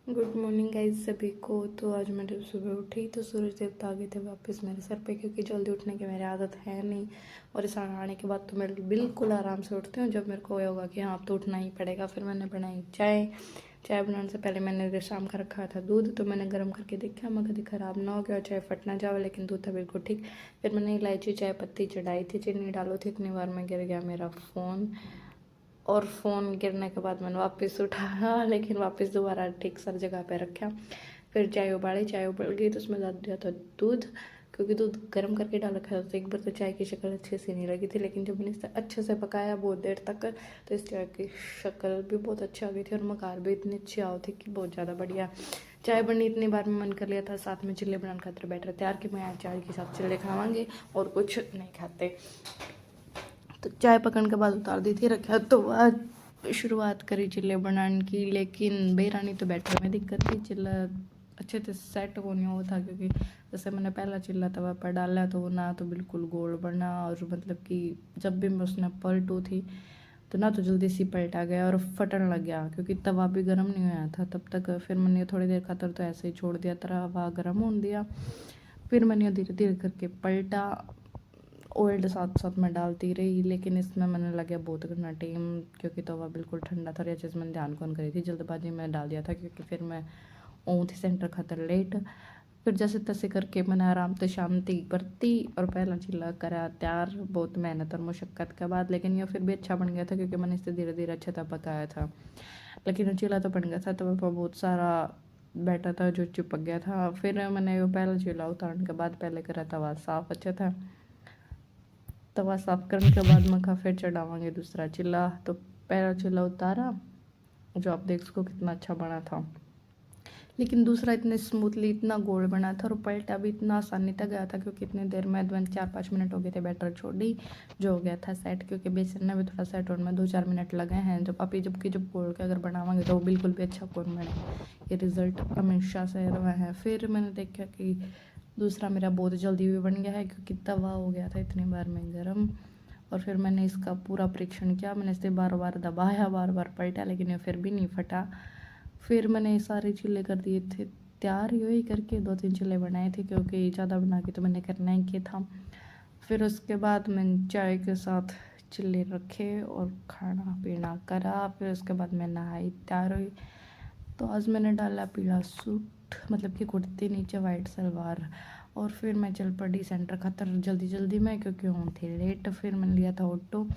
Good morning guys सभी को। तो आज मैं जब सुबह उठी तो सूरज देवता आ गए थे वापस मेरे सर पे, क्योंकि जल्दी उठने की मेरी आदत है नहीं। और इस आने के बाद तो मैं बिल्कुल आराम से उठती हूँ जब मेरे को ये होगा कि हाँ अब तो उठना ही पड़ेगा। फिर मैंने बनाई चाय। चाय बनाने से पहले मैंने शाम का रखा था दूध, तो मैंने गर्म करके देखा, मैं कभी ख़राब ना हो गया, चाय फट ना जाए, लेकिन दूध था बिल्कुल ठीक। फिर मैंने इलायची चाय पत्ती चढ़ाई थी, चीनी डालो थी, इतनी बार में गिर गया मेरा फ़ोन। और फ़ोन गिरने के बाद मैंने वापस उठाया, लेकिन वापस दोबारा ठीक सर जगह पे रखा। फिर चाय उबाली, चाय उबल गई तो उसमें डाल दिया था दूध, क्योंकि दूध गर्म करके डाल रखा था। तो एक बार तो चाय की शक्ल अच्छे से नहीं लगी थी, लेकिन जब मैंने इसे अच्छे से पकाया बहुत देर तक, तो इस चाय की शक्ल भी बहुत अच्छी आ गई थी और मकार भी इतनी अच्छी आ थी कि बहुत ज़्यादा बढ़िया चाय बनी। इतनी बार में मन कर लिया था साथ में चिल्ले बनाने खातिर बैठ रहे तैयार कि मैं आज चाय के साथ चिल्ले खावांगे और कुछ नहीं खाते। तो चाय पकने के बाद उतार दी थी रखा, तो आज शुरुआत करी चिल्ले बनाने की। लेकिन बेरानी तो बैटर में दिक्कत थी, चिल्ला अच्छे से सेट वो नहीं हुआ था, क्योंकि जैसे मैंने पहला चिल्ला तवा पर डाला तो वो ना तो बिल्कुल गोल बना, और मतलब कि जब भी मैं उसने पलटू थी तो ना तो जल्दी सी पलटा गया और फटन लग गया, क्योंकि तवा भी गर्म नहीं हुआ था तब तक। फिर मैंने थोड़ी देर खातर तो ऐसे ही छोड़ दिया, तवा गर्म होने दिया। फिर मैंने धीरे धीरे करके पलटा, ऑयल साथ साथ में डालती रही, लेकिन इसमें मैंने लगा बहुत घना टाइम, क्योंकि तवा बिल्कुल ठंडा था। ये चीज़ मैंने ध्यान कौन करी थी, जल्दबाजी में डाल दिया था, क्योंकि फिर मैं ऊँ थी सेंटर खातर लेट। फिर जैसे तैसे करके मैंने आराम से शांति बरती और पहला चिल्ला करा तैयार, बहुत मेहनत और मुशक्क़त के बाद। लेकिन ये फिर भी अच्छा बन गया था, क्योंकि मैंने इसे धीरे धीरे अच्छा था पकाया था। लेकिन चिल्ला तो बन गया था, तो पर बहुत सारा बैटर था जो चिपक गया था। फिर मैंने वो पहला चिल्ला उतारने के बाद पहले करा तवा साफ़ अच्छा था। तवा साफ़ करने के बाद मैं कहा फिर चढ़ावांगे दूसरा चिल्ला। तो पहला चिल्ला उतारा, जो आप देख सको कितना अच्छा बना था, लेकिन दूसरा इतने स्मूथली इतना गोल बना था, और पलटा भी इतना आसानी तक गया था, क्योंकि इतनी देर में 4-5 मिनट हो गए थे बैटर छोड़ी, जो हो गया था सेट। क्योंकि बेसन में भी थोड़ा सेट होने में 2-4 मिनट लगे हैं। जब अभी जबकि जब गोल के अगर बनावांगे तो वो बिल्कुल भी अच्छा कौन बने। ये रिज़ल्ट हमेशा से रहा है। फिर मैंने देखा कि दूसरा मेरा बहुत जल्दी भी बन गया है, क्योंकि तवा हो गया था इतनी बार में गर्म। और फिर मैंने इसका पूरा परीक्षण किया, मैंने इसे बार बार दबाया, बार बार पलटा, लेकिन ये फिर भी नहीं फटा। फिर मैंने सारे चिल्ले कर दिए थे तैयार, यही करके 2-3 चिल्ले बनाए थे, क्योंकि ज़्यादा बना के तो मैंने करना ही क्या था। फिर उसके बाद मैंने चाय के साथ चिल्ले रखे और खाना पीना करा। फिर उसके बाद मैं नहाई तैयार हुई। तो आज मैंने डाला पीला सूट, मतलब कि कुर्ती, नीचे वाइट सलवार। और फिर मैं चल पड़ी सेंटर खातर जल्दी जल्दी में, क्योंकि हम थे लेट। फिर मैंने लिया था ऑटो,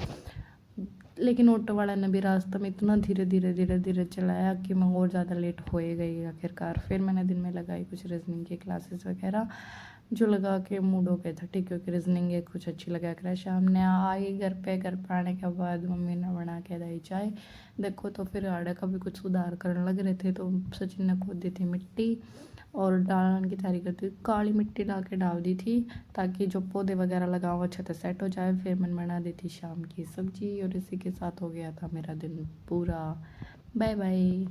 लेकिन ऑटो वाला ने भी रास्ते में इतना धीरे धीरे धीरे धीरे चलाया कि मैं और ज़्यादा लेट हो ही गई आखिरकार। फिर मैंने दिन में लगाई कुछ रीजनिंग की क्लासेस वगैरह, जो लगा के मूड हो गया था ठीक, क्योंकि रीजनिंग एक कुछ अच्छी लगा कर शाम ने आई। घर पे आने के बाद मम्मी ने बना के दी चाय। देखो तो फिर आड़े का भी कुछ सुधार करने लग रहे थे, तो सचिन ने खोद दी थी मिट्टी और डालने की तैयारी करती थी। काली मिट्टी ला के डाल दी थी, ताकि जो पौधे वगैरह लगाओ अच्छे से सेट हो जाए। फिर मैंने बना दी थी शाम की सब्जी, और इसी के साथ हो गया था मेरा दिन पूरा। Bye bye.